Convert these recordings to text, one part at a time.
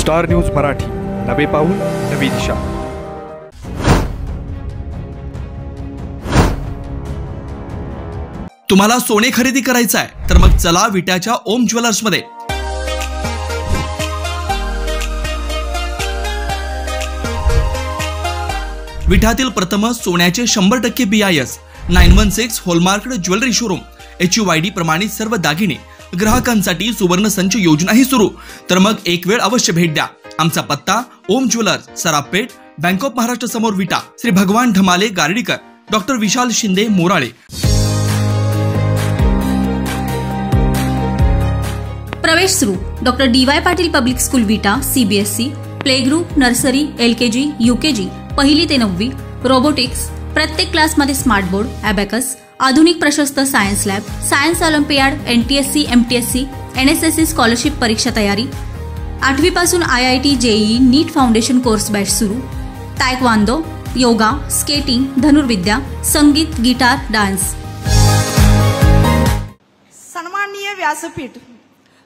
Star news Marathi, नवे पाऊल नवी दिशा। तुम्हाला सोने खरेदी करायचं आहे तर मग चला विट्याच्या ओम ज्वेलर्स मध्ये। विट्यातील प्रथम सोन्याचे 100% BIS 916 hallmark jewellery showroom, HUID प्रमाणित सर्व दागिने ग्राहकांसाठी सुवर्ण संच योजनाही सुरू। तर मग एक वेळ अवश्य भेट द्या। आमचा पत्ता ओम ज्वेलर्स, सराफपेठ, बँक ऑफ महाराष्ट्र समोर विटा, श्री भगवान ढमाले गार्डीकर, डॉक्टर विशाल शिंदे मोराळे। प्रवेश सुरू। Doctor DY Patil public school विटा, CBSE, play group, nursery, LKG, UKG, पहिली ते 9वी, रोबोटिक्स, प्रत्येक क्लासमध्ये स्मार्ट बोर्ड, अबॅकस, आधुनिक प्रशस्त science lab, science Olympiad, NTSC, MTSC, NSSC scholarship परीक्षा तयारी, 8वी पासून IIT, JEE, नीट फाउंडेशन कोर्स बॅच सुरू, तायक्वांदो, योगा, स्केटिंग, धनुर्विद्या, संगीत, गिटार, डान्स। सन्माननीय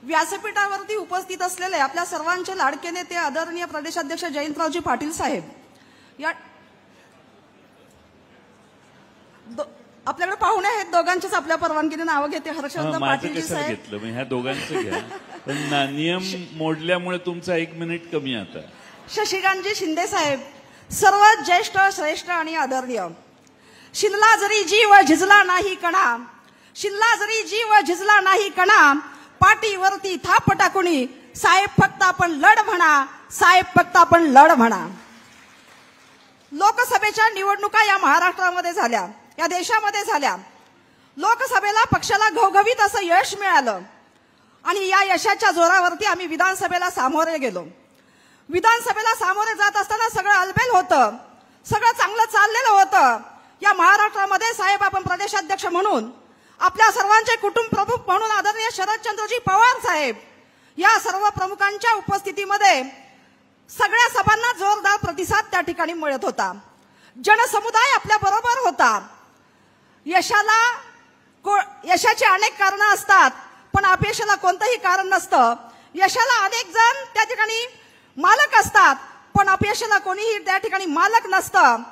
व्यासपीठावरती उपस्थित असलेले आपल्या सर्वांचे लाडके नेते आदरणीय प्रदेशाध्यक्ष जयंतरावजी पाटील साहेब, या आपल्याकडे पाहुणे आहेत, दोघांचेच आपल्या परवानगीने नाव घेते। हर्षवर्धन पाटील साहेब घेतलं, ह्या दोघांचं घ्या, पण नियम मोडल्यामुळे तुमचा 1 मिनिट कमी आता। शशिकांतजी शिंदे साहेब, सर्व ज्येष्ठ, श्रेष्ठ आणि आदरणीय। शिनला जरी जीव झिजला नाही कणा, शिनला जरी जीव झिजला नाही कणा, पाठीवरती थाप टाकुणी, साहेब फक्त आपण लढ म्हणा, साहेब फक्त आपण लढ म्हणा। लोकसभेच्या निवडणुका या महाराष्ट्रामध्ये झाल्या, या देशामध्ये झाल्या। लोकसभेला पक्षाला घवघवीत असं यश मिळालं आणि या यशाच्या जोरावरती आम्ही विधानसभेला सामोरे गेलो। विधानसभेला सामोरे जात असताना सगळं अलबेल होतं, सगळं चांगलं चाललेलं होतं। या महाराष्ट्रामध्ये साहेब आपण प्रदेशाध्यक्ष म्हणून, आपल्या सर्वांचे कुटुंब प्रमुख म्हणून आदरणीय शरदचंद्रजी पवार साहेब, या सर्व प्रमुखांच्या उपस्थितीमध्ये सगळ्या सभांना जोरदार प्रतिसाद त्या ठिकाणी मिळत होता। जनसमुदाय आपल्या बरोबर होता। यशाची अनेक कारणं असतात, पण अपयशाला कोणतंही कारण नसतं। यशाला अनेक जण त्या ठिकाणी मालक असतात, पण अपयशाला कोणीही त्या ठिकाणी मालक नसतं।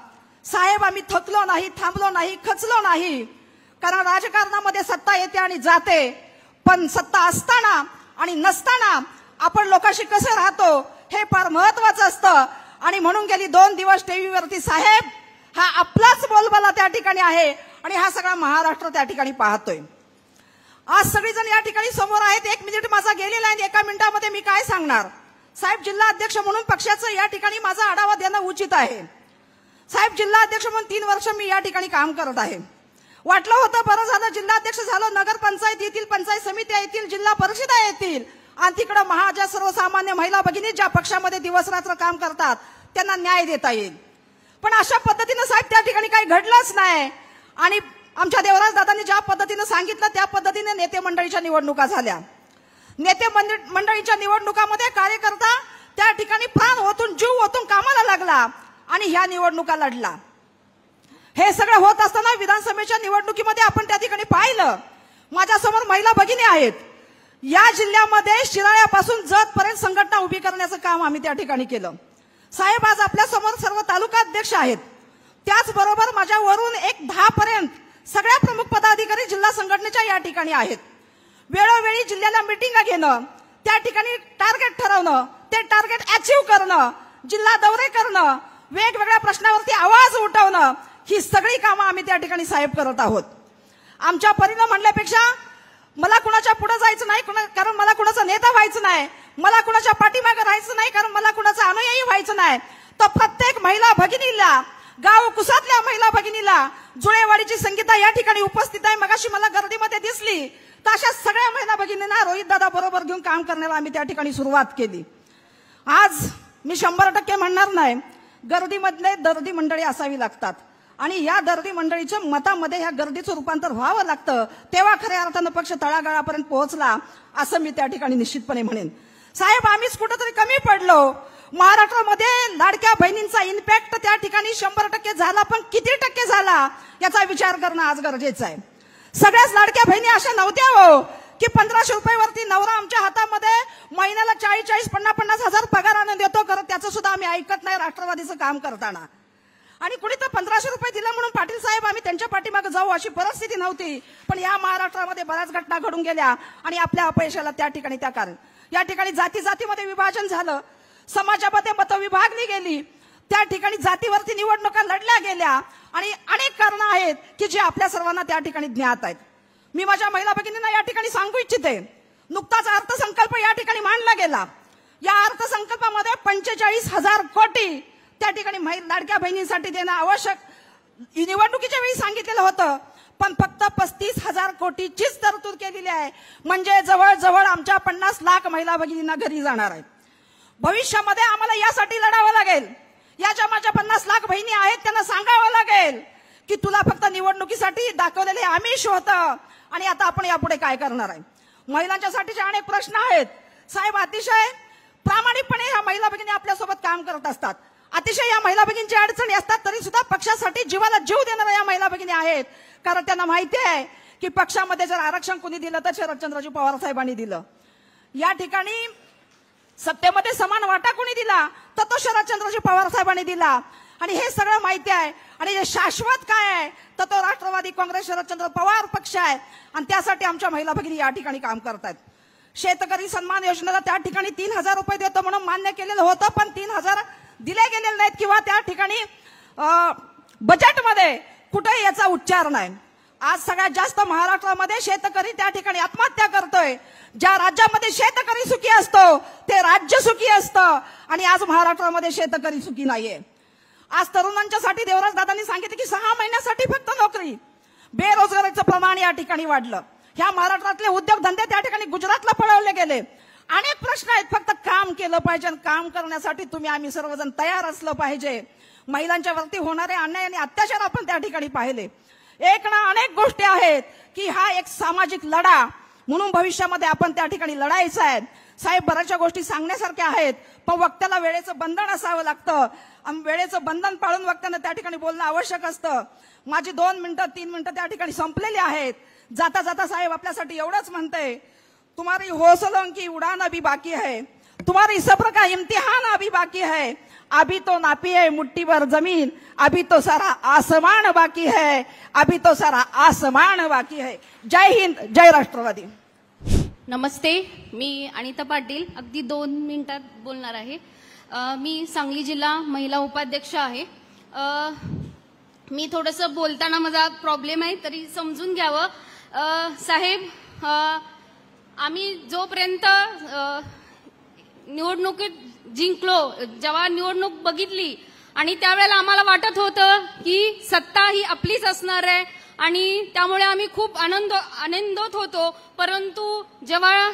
साहेब आम्ही थकलो नाही, थांबलो नाही, खचलो नाही, कारण राजकारणामध्ये सत्ता येते आणि जाते, पण सत्ता असताना आणि नसताना आपण लोकांशी कसं राहतो हे फार महत्वाचं असतं। आणि म्हणून गेली 2 दिवस टीव्हीवरती साहेब हा आपलाच बोलबाला त्या ठिकाणी आहे आणि हा सगळा महाराष्ट्र त्या ठिकाणी पाहतोय। आज सगळेजण या ठिकाणी समोर आहेत। 1 मिनिट माझा गेलेला आहे, 1 मिनिटामध्ये मी काय सांगणार। साहेब जिल्हा अध्यक्ष म्हणून पक्षाचं या ठिकाणी माझा आढावा देणं उचित आहे। साहेब जिल्हा अध्यक्ष म्हणून 3 वर्ष मी या ठिकाणी काम करत आहे। वाटलं होतं बरं झालं जिल्हाध्यक्ष झालो, नगरपंचायत येतील, पंचायत समित्या येतील, जिल्हा परिषदा येतील आणि तिकडे महाज्या सर्वसामान्य महिला भगिनी ज्या पक्षामध्ये दिवसरात्र काम करतात त्यांना न्याय देता येईल। पण अशा पद्धतीने साहेब त्या ठिकाणी काही घडलंच नाही आणि आमच्या देवराज दादांनी ज्या पद्धतीने सांगितलं त्या पद्धतीने नेते मंडळीच्या निवडणुका झाल्या। नेते मंडळीच्या निवडणुकामध्ये कार्यकर्ता त्या ठिकाणी प्राण ओतून, जीव ओतून कामाला लागला आणि ह्या निवडणुका लढला। हे सगळं होत असताना विधानसभेच्या निवडणुकीमध्ये आपण त्या ठिकाणी पाहिलं, माझ्यासमोर महिला भगिनी आहेत। या जिल्ह्यामध्ये शिराळ्यापासून जतपर्यंत संघटना उभी करण्याचं काम आम्ही त्या ठिकाणी केलं। साहेब आज आपल्या समोर सर्व तालुका अध्यक्ष आहेत, त्याचबरोबर माझ्यावरून 10 पर्यंत सगळ्या प्रमुख पदाधिकारी जिल्हा संघटनेच्या या ठिकाणी आहेत। वेळोवेळी जिल्ह्याला मीटिंग घेणं, त्या ठिकाणी टार्गेट ठरवणं, ते टार्गेट अचीव्ह करणं, जिल्हा दौरे करणं, वेगवेगळ्या प्रश्नावरती आवाज उठवणं, ही सगळी कामं आम्ही त्या ठिकाणी साहेब करत आहोत। आमच्या परीनं म्हणल्यापेक्षा मला कुणाच्या पुढे जायचं नाही, कारण मला कुणाचा नेता व्हायचं नाही, मला कुणाच्या पाठीमागे राहायचं नाही, कारण मला कुणाचा अनुयायी व्हायचं नाही। तर प्रत्येक महिला भगिनीला, गाव कुसातल्या महिला भगिनीला, जुळेवाडीची संगीता या ठिकाणी उपस्थित आहे, मगाशी मला गर्दीमध्ये दिसली, तर अशा सगळ्या महिला भगिनींना रोहित दादा बरोबर घेऊन काम करण्याला आम्ही त्या ठिकाणी सुरुवात केली। आज मी 100% म्हणणार नाही, गर्दीमधले दर्दी मंडळी असावी लागतात आणि या दर्दी मंडळीच्या मतामध्ये ह्या गर्दीचं रूपांतर व्हावं लागतं, तेव्हा खऱ्या अर्थानं पक्ष तळागाळापर्यंत पोहोचला असं मी त्या ठिकाणी निश्चितपणे म्हणेन। साहेब आम्हीच कुठेतरी कमी पडलो। महाराष्ट्रामध्ये लाडक्या बहिणींचा इम्पॅक्ट त्या ठिकाणी 100% झाला, पण किती टक्के झाला याचा विचार करणं आज गरजेचं आहे। सगळ्याच लाडक्या बहिणी अशा नव्हत्या हो की 1500 रुपयावरती नवरा आमच्या हातामध्ये महिन्याला 40-50 हजार पगार त्याचं सुद्धा आम्ही ऐकत नाही राष्ट्रवादीचं काम करताना. आणि कुणी तर 1500 रुपये दिलं म्हणून पाटील साहेब आम्ही त्यांच्या पाठीमागे जाऊ अशी परिस्थिती नव्हती. पण या महाराष्ट्रामध्ये बऱ्याच घटना घडून गेल्या आणि आपल्या अपयशाला त्या ठिकाणी त्या कारण या ठिकाणी जातीमध्ये विभाजन झालं, समाजामध्ये मतं विभागली गेली, त्या ठिकाणी जातीवरती निवडणुका लढल्या गेल्या आणि अनेक कारणं आहेत की जे आपल्या सर्वांना त्या ठिकाणी ज्ञात आहेत. मी माझ्या महिला भगिनींना या ठिकाणी सांगू इच्छिते, नुकताच अर्थसंकल्प या ठिकाणी मांडला गेला. या अर्थसंकल्पामध्ये 45,000 कोटी त्या ठिकाणी लाडक्या बहिणींसाठी देणं आवश्यक निवडणुकीच्या वेळी सांगितलेलं होतं, पण फक्त 35,000 कोटीचीच तरतूद केलेली आहे. म्हणजे जवळजवळ आमच्या 50 लाख महिला भगिनींना घरी जाणार आहेत. भविष्यामध्ये आम्हाला यासाठी लढावं लागेल. या ज्या माझ्या 50 लाख बहिणी आहेत त्यांना सांगावं लागेल की तुला फक्त निवडणुकीसाठी दाखवलेले आमिष होतं आणि आता आपण यापुढे काय करणार आहे. महिलांच्यासाठीचे अनेक प्रश्न आहेत. साहेब अतिशय प्रामाणिकपणे ह्या महिला भगिनी आपल्यासोबत काम करत असतात. अतिशय या महिला भगिनींची अडचणी असतात तरी सुद्धा पक्षासाठी जीवाला जीव देणाऱ्या या महिला भगिनी आहेत. कारण त्यांना माहिती आहे की पक्षामध्ये जर आरक्षण कोणी दिलं तर शरदचंद्रजी पवार साहेबांनी दिलं. या ठिकाणी सत्तेमध्ये समान वाटा कोणी दिला तर तो शरदचंद्रजी पवार साहेबांनी दिला. आणि हे सगळं माहिती आहे. आणि जे शाश्वत काय आहे तर तो राष्ट्रवादी काँग्रेस शरदचंद्र पवार पक्ष आहे आणि त्यासाठी आमच्या महिला भगिनी या ठिकाणी काम करतात. शेतकरी सन्मान योजनेला त्या ठिकाणी 3,000 रुपये देतो म्हणून मान्य केलेलं होतं, पण 3,000 दिले गेलेले नाहीत किंवा त्या ठिकाणी बजेटमध्ये कुठेही याचा उच्चार नाही. आज सगळ्यात जास्त महाराष्ट्रामध्ये शेतकरी त्या ठिकाणी आत्महत्या करतोय. ज्या राज्यामध्ये शेतकरी सुखी असतो ते राज्य सुखी असतं आणि आज महाराष्ट्रामध्ये शेतकरी सुखी नाहीये. आज तरुणांच्यासाठी देवराज दादांनी सांगितलं की 6 महिन्यासाठी फक्त नोकरी. बेरोजगारीचं प्रमाण या ठिकाणी वाढलं. ह्या महाराष्ट्रातले उद्योगधंदे त्या ठिकाणी गुजरातला पळवले गेले. अनेक प्रश्न आहेत. फक्त काम केलं पाहिजे. काम करण्यासाठी आम्ही सर्वजण तयार असलं पाहिजे. महिलांच्या वरती होणारे अन्याय आणि अत्याचार आपण त्या ठिकाणी पाहिले. एक ना अनेक गोष्टी आहेत की हा एक सामाजिक लढा म्हणून भविष्यामध्ये आपण त्या ठिकाणी लढायचं आहे. साहेब बऱ्याचशा गोष्टी सांगण्यासारख्या आहेत पण वक्त्याला वेळेचं बंधन असावं लागतं. वेळेचं बंधन पाळून वक्त्यानं त्या ठिकाणी बोलणं आवश्यक असतं. माझी 2 मिनिटं 3 मिनिटं त्या ठिकाणी संपलेली आहेत. जाता जाता साहेब आपल्यासाठी एवढंच म्हणते, तुम्हारी हौसलों की उड़ान अभी बाकी है, तुम्हारी सब्र का इम्तिहान अभी बाकी है, अभी तो नापी है मुट्ठी भर जमीन, अभी तो सारा आसमान बाकी है, अभी तो सारा आसमान बाकी है. जय हिंद, जय राष्ट्रवादी. नमस्ते, मी अनिता पाटील अगदी 2 मिनिटात बोलणार आहे. मी सांगली जिल्हा महिला उपाध्यक्ष आहे. मी थोडंसं बोलताना माझा प्रॉब्लेम आहे तरी समजून घ्यावं. साहेब, आम्ही जोपर्यंत निवडणुकीत जिंकलो, जेव्हा निवडणूक बघितली आणि त्यावेळेला आम्हाला वाटत होतं की सत्ता ही आपलीच असणार आहे आणि त्यामुळे आम्ही खूप आनंदित होतो. परंतु जेव्हा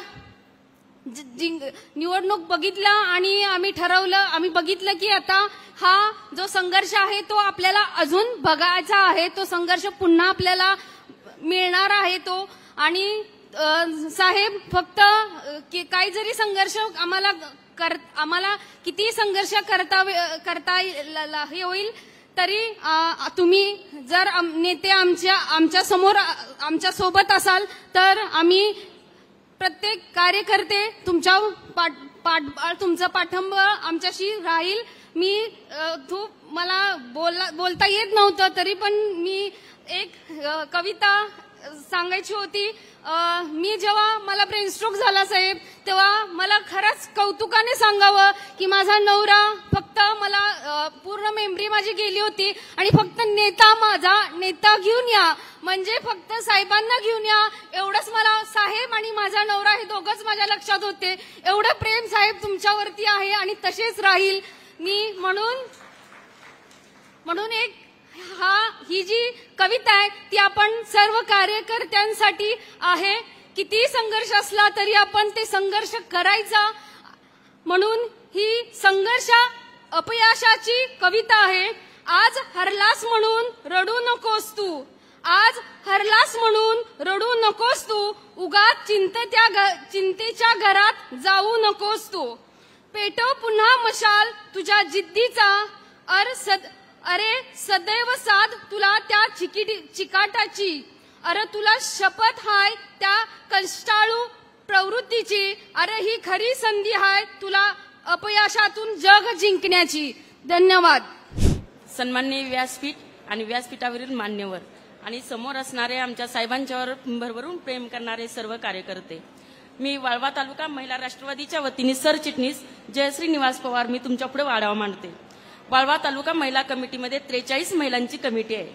निवडणूक बघितला आणि आम्ही बघितलं की आता हा जो संघर्ष आहे तो आपल्याला अजून बघायचा आहे. तो संघर्ष पुन्हा आपल्याला मिळणार आहे तो. आणि साहेब फक्त काही जरी संघर्ष आम्हाला किती संघर्ष करता हे होईल तरी तुम्ही जर नेते आमच्या समोर आमच्या सोबत असाल तर आम्ही प्रत्येक कार्यकर्ते तुमचा पाठिंबा आमच्याशी राहील. मला बोलता येत नव्हतं तरी पण मी एक कविता सांगायची होती. मी जेव्हा मला ब्रेनस्ट्रोक झाला साहेब तेव्हा मला खरंच कौतुकाने सांगावं की माझा नवरा फक्त मला पूर्ण मेमरी माझी गेली होती आणि फक्त नेता घेऊन या म्हणजे फक्त साहेबांना घेऊन या एवढंच मला साहेब आणि माझा नवरा हे दोघंच माझ्या लक्षात होते. एवढं प्रेम साहेब तुमच्यावरती आहे आणि तसेच राहील. मी म्हणून ही जी कविता आहे ती आपण सर्व कार्यकर्त्यांसाठी आहे. किती संघर्ष असला तरी आपण ते संघर्ष करायचा. म्हणून ही संघर्ष अपयशाची कविता आहे. आज हरलास म्हणून रडू नकोस तू, आज हरलास म्हणून रडू नकोस तू, उगाच चिंतेच्या घरात जाऊ नकोस तू. पेटव पुन्हा मशाल तुझ्या जिद्दीचा, अरे सदैव साध तुला त्या चिकाटाची, अरे तुला शपथ हाय त्या कष्टाळू प्रवृत्तीची, अरे ही खरी संधी हाय तुला अपयशातून जग जिंकण्याची. धन्यवाद. सन्माननीय व्यासपीठ आणि व्यासपीठावरील मान्यवर आणि समोर असणारे आमच्या साहेबांच्यावर भरभरून प्रेम करणारे सर्व कार्यकर्ते, मी वाळवा तालुका महिला राष्ट्रवादीच्या वतीने सरचिटणीस जयश्री निवास पवार मी तुमच्या पुढे आढावा मांडते. वाळवा तालुका महिला कमिटीमध्ये 43 महिलांची कमिटी आहे.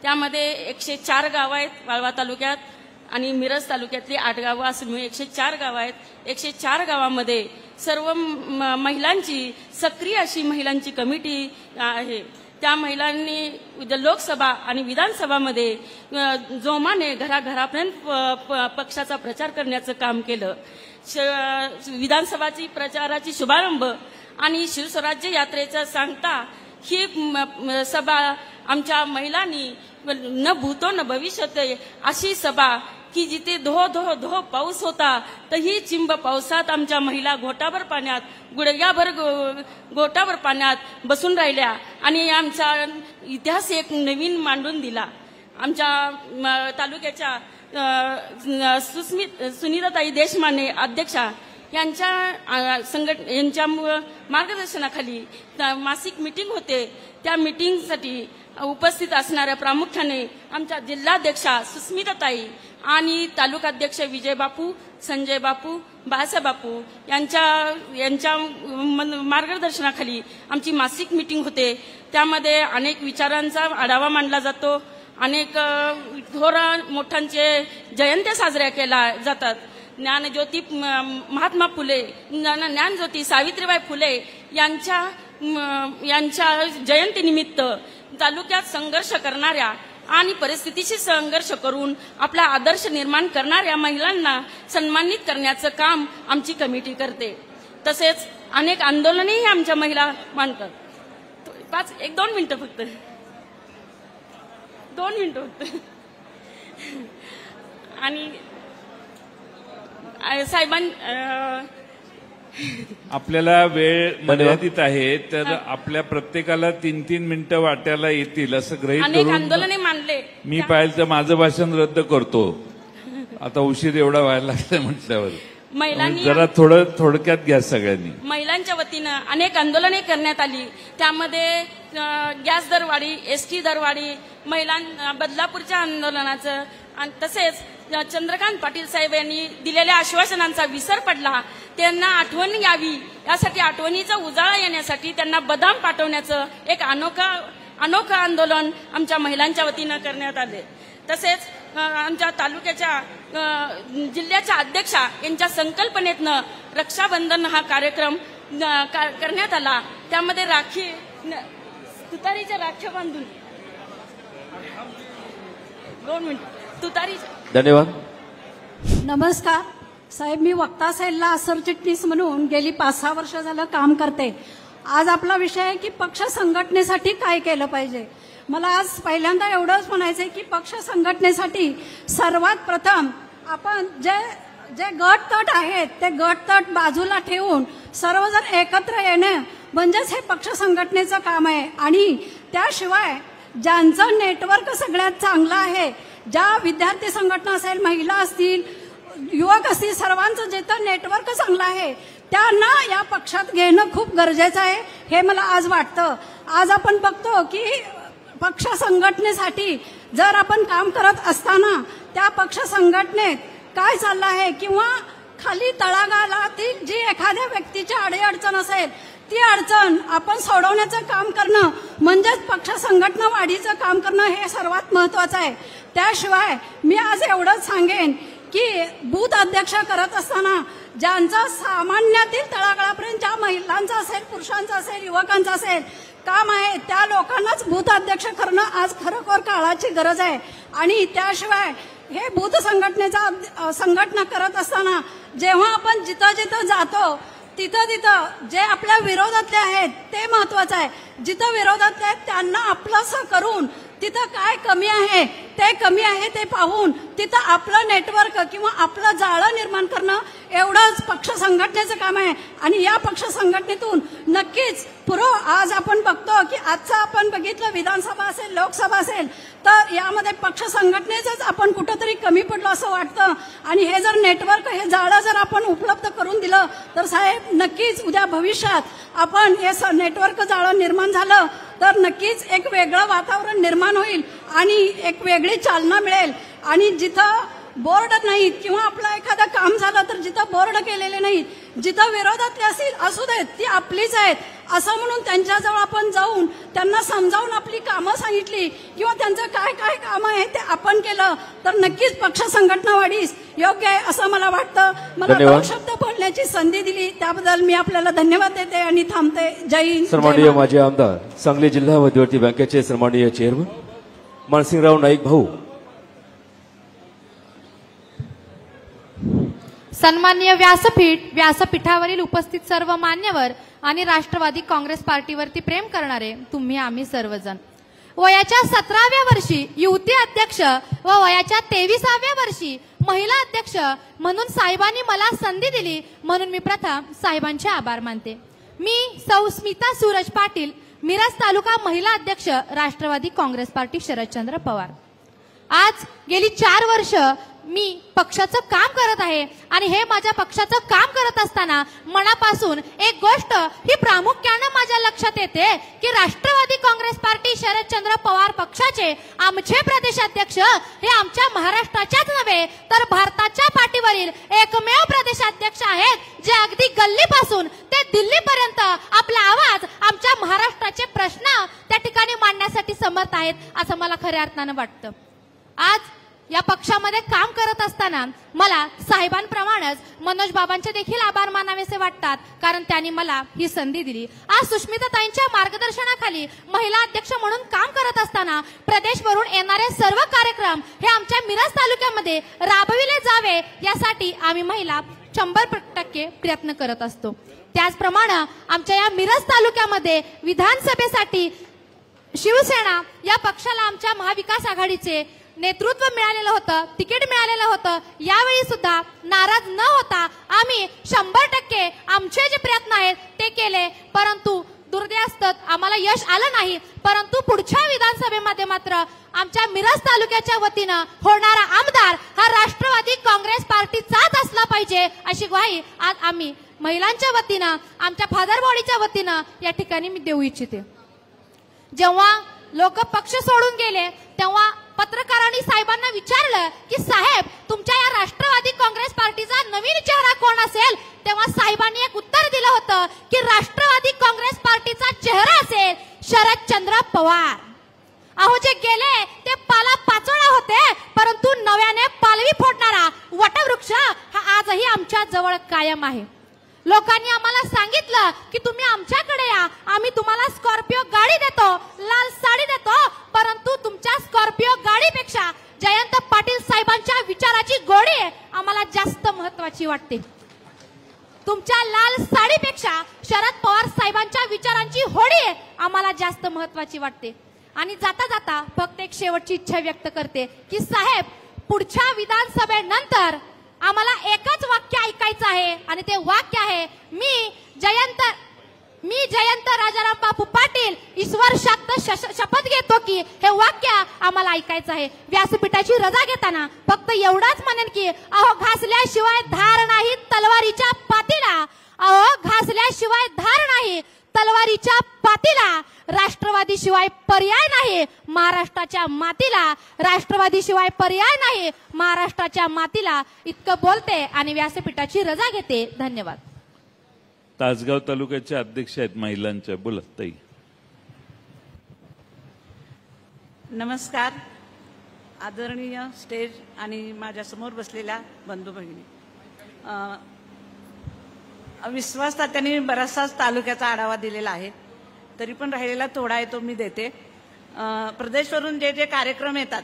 त्यामध्ये 104 गावं आहेत वाळवा तालुक्यात आणि मिरज तालुक्यातली 8 गावं असे मिळून 104 गावं आहेत. 104 गावामध्ये सर्व महिलांची सक्रिय अशी महिलांची कमिटी आहे. त्या महिलांनी लोकसभा आणि विधानसभामध्ये जोमाने घराघरापर्यंत पक्षाचा प्रचार करण्याचं काम केलं. विधानसभाची प्रचाराची शुभारंभ आणि शिवस्वराज्य यात्रेचा सांगता ही सभा आमच्या महिलांनी न भूतो न भविष्यत अशी सभा की जिथे धो धो धो पाऊस होता तर ही चिंब पावसात आमच्या महिला घोटाभर पाण्यात गुडघ्याभर गोटाभर पाण्यात बसून राहिल्या आणि आमचा इतिहास एक नवीन मांडून दिला. आमच्या तालुक्याच्या सुनीताताई देशमाने अध्यक्षा यांच्या मार्गदर्शनाखाली मासिक मीटिंग होते. त्या मीटिंगसाठी उपस्थित असणाऱ्या प्रामुख्याने आमच्या जिल्हाध्यक्षा सुस्मिताताई आणि तालुकाध्यक्ष विजय बापू, संजय बापू, बाळासाहेब बापू यांच्या मार्गदर्शनाखाली आमची मासिक मीटिंग होते. त्यामध्ये अनेक विचारांचा आढावा मांडला जातो. अनेक थोर मोठ्यांचे जयंत्या साजऱ्या केल्या जातात. ज्ञानज्योती महात्मा फुले, ज्ञानज्योती सावित्रीबाई फुले यांच्या जयंतीनिमित्त तालुक्यात संघर्ष करणाऱ्या आणि परिस्थितीशी संघर्ष करून आपला आदर्श निर्माण करणाऱ्या महिलांना सन्मानित करण्याचं काम आमची कमिटी करते. तसेच अनेक आंदोलनेही आमच्या महिला मांडतात. 2 मिनिटं फक्त 2 मिनिटं फक्त. आणि आपल्याला वेळ मर्यादित आहे तर आपल्या प्रत्येकाला 3-3 मिनिटं वाट्याला येतील असं गृहीत अनेक करून आंदोलने मांडले. मी पाहिलं तर माझं भाषण रद्द करतो. आता उशीर एवढा व्हायला लागला म्हटल्यावर महिलांनी जरा थोडक्यात घ्या सगळ्यांनी. महिलांच्या वतीनं अनेक आंदोलने करण्यात आली. त्यामध्ये गॅस दरवाढी, एसटी दरवाढी, महिलां बदलापूरच्या आंदोलनाचं आणि तसेच चंद्रकांत पाटील साहेब यांनी दिलेल्या आश्वासनांचा विसर पडला. त्यांना आठवण यावी यासाठी आठवणीचा उजाळा येण्यासाठी त्यांना बदाम पाठवण्याचं एक अनोखं आंदोलन आमच्या महिलांच्या वतीनं करण्यात आले. तसेच आमच्या तालुक्याच्या जिल्ह्याच्या अध्यक्षा यांच्या संकल्पनेतनं रक्षाबंधन हा कार्यक्रम करण्यात आला. त्यामध्ये राखी तुतारीच्या राख्या बांधून 2 मिनिट तुतारीच्या. धन्यवाद. नमस्कार साहेब, मी वक्ता सेलला सरचिटणीस म्हणून गेली 5-6 वर्ष झालं काम करते. आज आपला विषय आहे की पक्ष संघटनेसाठी काय केलं पाहिजे. मला आज पहिल्यांदा एवढंच म्हणायचंय की पक्ष संघटनेसाठी सर्वात प्रथम आपण जे गट तट आहेत ते गट तट बाजूला ठेवून सर्वजण एकत्र येणं म्हणजेच हे पक्ष संघटनेचं काम आहे. आणि त्याशिवाय ज्यांचं नेटवर्क सगळ्यात चांगलं आहे, ज्या विद्यार्थी संघटना असेल, महिला असतील, युवक असतील, सर्वांचं जिथं नेटवर्क चांगलं आहे त्यांना या पक्षात घेणं खूप गरजेचं आहे हे मला आज वाटतं. आज आपण बघतो की पक्ष संघटनेसाठी जर आपण काम करत असताना त्या पक्ष संघटनेत काय चाललं आहे किंवा खाली तळागाळातील जी एखाद्या व्यक्तीची अडचण असेल ती अडचण आपण सोडवण्याचं काम करणं म्हणजेच पक्ष संघटना वाढीचं काम करणं हे सर्वात महत्वाचं आहे. त्याशिवाय मी आज एवढंच सांगेन की बूथ अध्यक्ष करत असताना ज्यांचा सामान्यातील तळागाळापर्यंत ज्या महिलांचा असेल, पुरुषांचा असेल, युवकांचा असेल काम आहे त्या लोकांनाच बूथ अध्यक्ष करणं आज खरोखर काळाची गरज आहे. आणि त्याशिवाय हे बूथ संघटना करत असताना जेव्हा आपण जिथं जिथं जातो तिथं जे आपल्या विरोधातले आहेत ते महत्वाचं आहे. जिथं विरोधातले आहेत त्यांना आपलंसं करून तिथं काय कमी आहे ते कमी आहे ते पाहून तिथं आपलं नेटवर्क किंवा आपलं जाळं निर्माण करणं एवढंच पक्ष संघटनेचं काम आहे. आणि या पक्ष संघटनेतून नक्कीच आज आपण बघतो की आजचं आपण बघितलं विधानसभा असेल लोकसभा असेल तर यामध्ये पक्ष संघटनेचंच आपण कुठंतरी कमी पडलो असं वाटतं. आणि हे जर नेटवर्क हे जाळं जर आपण उपलब्ध करून दिलं तर साहेब नक्कीच उद्या भविष्यात आपण हे नेटवर्क जाळं निर्माण झालं तर नक्कीच एक वेगळं वातावरण निर्माण होईल आणि एक वेगळी चालना मिळेल. आणि जिथं बोर्ड नाहीत किंवा आपलं एखादं काम झालं तर जिथं बोर्ड केलेले नाहीत जिथं विरोधातले असू देत ती आपलीच आहेत असं म्हणून त्यांच्याजवळ आपण जाऊन त्यांना समजावून आपली कामं सांगितली किंवा त्यांचं काय काय कामं आहे ते आपण केलं तर नक्कीच पक्ष संघटना वाढीस योग्य आहे असं मला वाटतं. मला दोन शब्द बोलण्याची संधी दिली त्याबद्दल मी आपल्याला धन्यवाद देते आणि थांबते. जय हिंद. सन्माननीय माजी आमदार सांगली जिल्हा मध्यवर्ती बँकेचे सन्माननीय चेअरमन मानसिंगराव नाईक भाऊ. सन्माननीय व्यासपीठावरील उपस्थित सर्व मान्यवर आणि राष्ट्रवादी काँग्रेस पार्टीवरती प्रेम करणारे तुम्ही आम्ही सर्वजण. वयाच्या 17व्या वर्षी युवती अध्यक्ष व वयाच्या 23व्या वर्षी महिला अध्यक्ष म्हणून साहेबांनी मला संधी दिली म्हणून मी प्रथम साहेबांचे आभार मानते. मी सौ स्मिता सूरज पाटील, मिरज तालुका महिला अध्यक्ष, राष्ट्रवादी काँग्रेस पार्टी शरदचंद्र पवार. आज गेली 4 वर्ष मी पक्षाचं काम करत आहे आणि हे माझ्या पक्षाचं काम करत असताना मनापासून एक गोष्ट ही प्रामुख्याने माझ्या लक्षात येते की राष्ट्रवादी काँग्रेस पार्टी शरदचंद्र पवार पक्षाचे आमचे प्रदेशाध्यक्ष हे आमच्या महाराष्ट्राच्याच नव्हे तर भारताच्या पाठीवरील एकमेव प्रदेशाध्यक्ष आहेत जे अगदी गल्लीपासून ते दिल्लीपर्यंत आपला आवाज आमच्या महाराष्ट्राचे प्रश्न त्या ठिकाणी मांडण्यासाठी समर्थ आहेत असं मला खऱ्या अर्थानं वाटतं. आज या पक्षामध्ये काम करत असताना मला साहेबांप्रमाणेच मनोज बाबांचे देखील आभार मानावेसे वाटतात कारण त्यांनी मला ही संधी दिली. आज सुष्मिताताईंच्या मार्गदर्शनाखाली महिला अध्यक्ष म्हणून काम करत असताना प्रदेशवरून येणारे सर्व कार्यक्रम हे आमच्या मिरज तालुक्यामध्ये राबविले जावे यासाठी आम्ही महिला 100% प्रयत्न करत असतो. त्याचप्रमाणे आमच्या या मिरज तालुक्यामध्ये विधानसभेसाठी शिवसेना या पक्षाला आमच्या महाविकास आघाडीचे नेतृत्व मिळालेलं होतं, तिकीट मिळालेलं होतं. यावेळी सुद्धा नाराज न होता आम्ही 100% आमचे जे प्रयत्न आहेत ते केले. परंतु दुर्दैवास्त आम्हाला यश आलं नाही. परंतु पुढच्या विधानसभेमध्ये मात्र आमच्या मिरज तालुक्याच्या वतीनं होणारा आमदार हा राष्ट्रवादी काँग्रेस पार्टीचाच असला पाहिजे अशी ग्वाही आज आम्ही महिलांच्या वतीनं आमच्या फादर बॉडीच्या वतीनं या ठिकाणी मी देऊ इच्छिते. जेव्हा लोक पक्ष सोडून गेले तेव्हा पत्रकारांनी साहेबांना विचारलं की साहेब तुमच्या या राष्ट्रवादी काँग्रेस पार्टीचा नवीन चेहरा कोण असेल तेव्हा साहेबांनी एक उत्तर दिलं होतं की राष्ट्रवादी काँग्रेस पार्टीचा चेहरा असेल शरदचंद्र पवार. अहो जे गेले ते पाला पाचोळा होते परंतु नव्याने पालवी फोडणारा वटवृक्ष हा आजही आमच्या जवळ कायम आहे. लोकांनी आम्हाला सांगितलं की तुम्ही आमच्याकडे या, आम्ही तुम्हाला स्कॉर्पिओ गाडी देतो, लाल साडी देतो. परंतु तुमच्या स्कॉर्पिओ गाडीपेक्षा जयंत पाटील साहेबांच्या विचाराची गोडी आम्हाला जास्त महत्वाची वाटते. तुमच्या लाल साडीपेक्षा शरद पवार साहेबांच्या विचारांची होडी आम्हाला जास्त महत्वाची वाटते. आणि जाता जाता फक्त एक शेवटची इच्छा व्यक्त करते की साहेब पुढच्या विधानसभेनंतर आम्हाला एकच वाक्य ऐकायचं आहे आणि ते वाक्य आहे मी जयंत राजाराम बापू पाटील ईश्वर शपथ घेतो की हे वाक्य आम्हाला ऐकायचं आहे. व्यासपीठाची रजा घेताना फक्त एवढंच म्हणेन की अहो घासल्याशिवाय धार नाही तलवारीच्या पातीला, अहो घासल्याशिवाय धार नाही तलवारीच्या पातीला, राष्ट्रवादी शिवाय पर्याय नाही महाराष्ट्राच्या मातीला, राष्ट्रवादी शिवाय पर्याय नाही महाराष्ट्राच्या मातीला. इतकं बोलते आणि व्यासपीठाची रजा घेते. धन्यवाद. तासगाव तालुक्याचे अध्यक्ष आहेत महिलांच्या. बोला ताई. नमस्कार. आदरणीय स्टेज आणि माझ्या समोर बसलेल्या बंधू भगिनी, विश्वास तात्यांनी बराचसाच तालुक्याचा आढावा दिलेला आहे तरी पण राहिलेला थोडा आहे तो मी देते. प्रदेशवरून जे जे कार्यक्रम येतात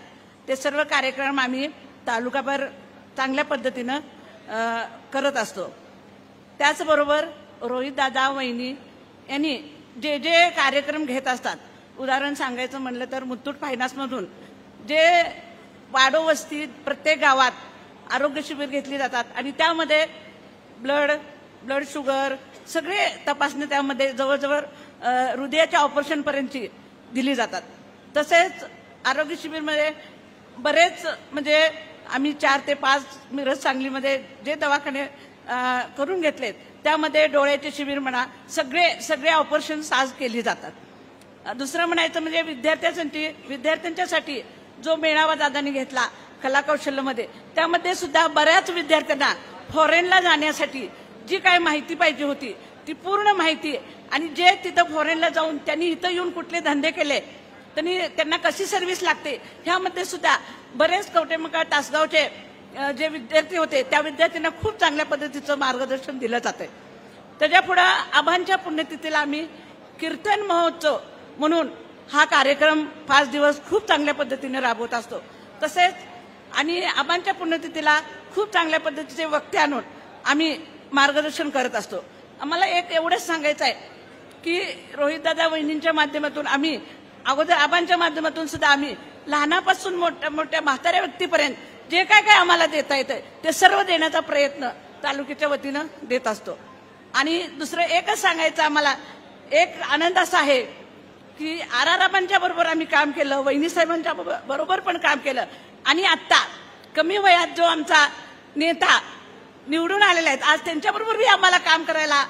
ते सर्व कार्यक्रम आम्ही तालुकाभर चांगल्या पद्धतीनं करत असतो. त्याचबरोबर रोहित दादा वहिनी यांनी जे जे कार्यक्रम घेत असतात, उदाहरण सांगायचं म्हणलं तर मुथूट फायनान्समधून जे वाडोवस्तीत प्रत्येक गावात आरोग्य शिबिर घेतली जातात आणि त्यामध्ये ब्लड शुगर सगळे तपासणी त्यामध्ये जवळजवळ हृदयाच्या ऑपरेशन पर्यंतची दिली जातात. तसेच आरोग्य शिबिरमध्ये बरेच म्हणजे आम्ही 4 ते 5 मिरज सांगलीमध्ये जे दवाखाने करून घेतलेत त्यामध्ये डोळ्याचे शिबिर म्हणा सगळे ऑपरेशन्स आज केली जातात. दुसरं म्हणायचं म्हणजे विद्यार्थ्यांच्यासाठी जो मेळावा दादांनी घेतला कला कौशल्यमध्ये त्यामध्ये सुद्धा बऱ्याच विद्यार्थ्यांना फॉरेनला जाण्यासाठी जी काय माहिती पाहिजे होती ती पूर्ण माहिती आणि जे तिथं फॉरेनला जाऊन त्यांनी इथं येऊन कुठले धंदे केले त्यांना कशी सर्व्हिस लागते ह्यामध्ये सुद्धा बरेच कवटेमंकाळ तासगावचे जे विद्यार्थी होते त्या विद्यार्थ्यांना खूप चांगल्या पद्धतीचं मार्गदर्शन दिलं जातंय. त्याच्यापुढे आबांच्या पुण्यतिथीला आम्ही कीर्तन महोत्सव म्हणून हा कार्यक्रम 5 दिवस खूप चांगल्या पद्धतीने राबवत असतो. तसेच आणि आबांच्या पुण्यतिथीला खूप चांगल्या पद्धतीचे वक्ते आणून आम्ही मार्गदर्शन करत असतो. आम्हाला एक एवढंच सांगायचं आहे की रोहितदादा वहिनींच्या माध्यमातून आम्ही अगोदर आबांच्या माध्यमातून सुद्धा आम्ही लहानापासून मोठ्या म्हाताऱ्या व्यक्तीपर्यंत जे काय आम्हाला देता येतं ते सर्व देण्याचा प्रयत्न तालुक्याच्या वतीनं देत असतो. आणि दुसरं एकच सांगायचं आम्हाला एक आनंद असा आहे की आबांच्या बरोबर आम्ही काम केलं, वहिनी साहेबांच्या बरोबर पण काम केलं आणि आता कमी वयात जो आमचा नेता निवडून आलेला आहे आज त्यांच्याबरोबर बी आम्हाला काम करायला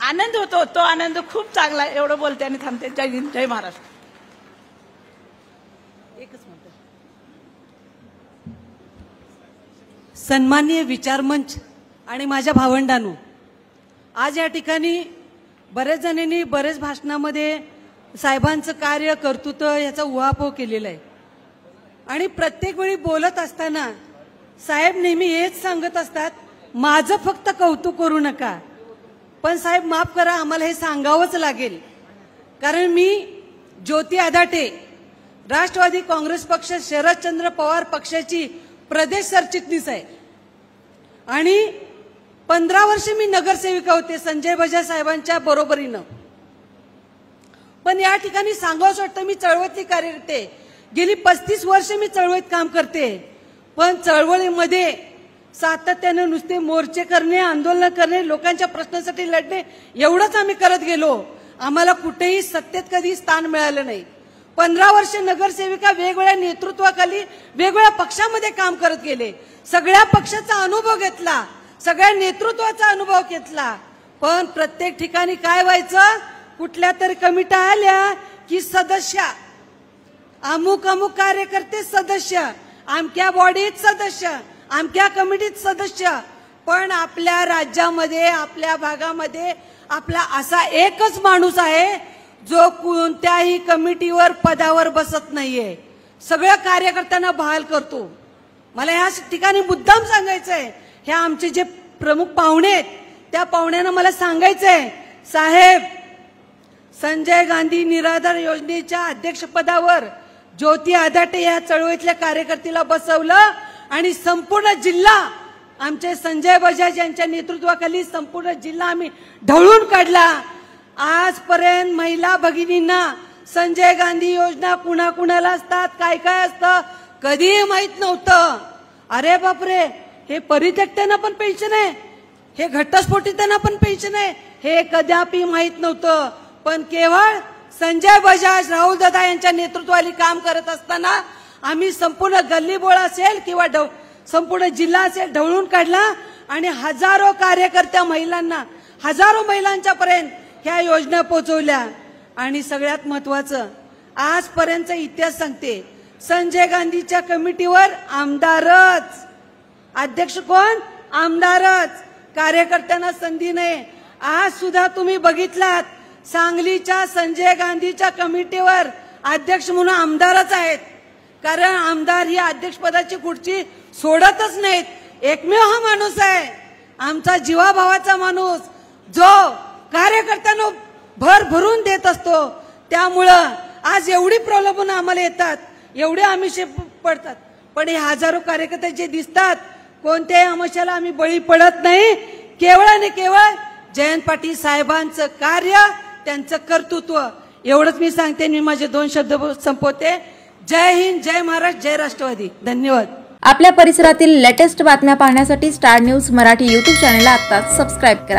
आनंद होतो. तो आनंद खूप चांगला आहे. एवढं बोलते आणि थांबते. जय हिंद, जय महाराष्ट्र. सन्माननीय विचारमंच आणि माझ्या भावंडांनो, आज या ठिकाणी बरेच जणांनी बरेच भाषणामध्ये साहेबांचं कार्य कर्तृत्व याचा उहापोह केलेला आहे आणि प्रत्येक वेळी बोलत असताना साहेब नेहमी हेच सांगत असतात, माझं फक्त कौतुक करू नका. पण साहेब माफ करा, आम्हाला हे सांगावंच लागेल कारण मी ज्योती आदाटे राष्ट्रवादी काँग्रेस पक्ष शरदचंद्र पवार पक्षाची प्रदेश सरचिटणीस आहे आणि 15 वर्ष मी नगरसेविका होते संजय बजाज साहेबांच्या बरोबरीनं. पण या ठिकाणी सांगावंच वाटतं मी चळवळीतली कार्यकर्ते गेली 35 वर्ष मी चळवळीत काम करते. पण चळवळीमध्ये सातत्यानं नुसते मोर्चे करणे, आंदोलन करणे, लोकांच्या प्रश्नांसाठी लढणे एवढंच आम्ही करत गेलो. आम्हाला कुठेही सत्तेत कधी स्थान मिळालं नाही. 15 वर्ष नगरसेविका वेगवेगळ्या नेतृत्वाखाली वेगवेगळ्या पक्षामध्ये काम करत गेले. सगळ्या पक्षाचा अनुभव घेतला, सगळ्या नेतृत्वाचा अनुभव घेतला. पण प्रत्येक ठिकाणी काय व्हायचं, कुठल्या तरी कमिट्या आल्या की सदस्य अमुक कार्यकर्ते सदस्य, आमक्या बॉडीत सदस्य, आमक्या कमिटीत सदस्य. पण आपल्या राज्यामध्ये आपल्या भागामध्ये आपला असा एकच माणूस आहे जो कोणत्याही कमिटीवर पदावर बसत नाहीये, सगळ्या कार्यकर्त्यांना बहाल करतो. मला या ठिकाणी मुद्दाम सांगायचंय, ह्या आमचे जे प्रमुख पाहुणे आहेत त्या पाहुण्यांना मला सांगायचंय, साहेब संजय गांधी निराधार योजनेच्या अध्यक्षपदावर ज्योती आदाटे या चळवळीतल्या कार्यकर्त्याला बसवलं आणि संपूर्ण जिल्हा आमचे संजय बजाज यांच्या नेतृत्वाखाली संपूर्ण जिल्हा आम्ही ढवळून काढला. आजपर्यंत महिला भगिनींना संजय गांधी योजना कुणाकुणाला असतात, काय काय असतं कधीही माहित नव्हतं. अरे बापरे, हे परित्यक्त्यांना पण पेन्शन आहे, हे घटस्फोटितांना पण पेन्शन आहे, हे कदापि माहित नव्हतं. पण केवळ संजय बजाज राहुल दादा यांच्या नेतृत्वाखाली काम करत असताना आम्ही संपूर्ण गल्लीबोळ असेल किंवा संपूर्ण जिल्हा असेल ढवळून काढला आणि हजारो कार्यकर्त्या महिलांना, हजारो महिलांच्या पर्यंत ह्या योजना पोहोचवल्या. आणि सगळ्यात महत्वाचं, आजपर्यंत इतिहास सांगते, संजय गांधीच्या कमिटीवर आमदारच, अध्यक्ष कोण, आमदारच, कार्यकर्त्यांना संधी नाही. आज सुद्धा तुम्ही बघितलात सांगलीच्या संजय गांधीच्या कमिटीवर अध्यक्ष म्हणून आमदारच आहेत. कारण आमदार ही अध्यक्षपदाची खुर्ची सोडतच नाहीत. एकमेव हा माणूस आहे आमचा जीवाभावाचा माणूस जो कार्यकर्त्यांना भर भरून देत असतो. त्यामुळं आज एवढी प्रलोभनं आम्हाला येतात, एवढे आमिषे पडतात. पण हे हजारो कार्यकर्ते जे दिसतात कोणत्याही आमिषाला आम्ही बळी पडत नाही. केवळ आणि केवळ जयंत पाटील साहेबांचं कार्य, त्यांचं कर्तृत्व, एवढंच मी सांगते. मी माझे 2 शब्द संपवते. जय हिंद, जय महाराष्ट्र, जय राष्ट्रवादी. धन्यवाद. आपल्या परिसरातील लेटेस्ट बातम्या पाहण्यासाठी स्टार न्यूज मराठी यूट्यूब चॅनलला आत्ताच सबस्क्राईब करा.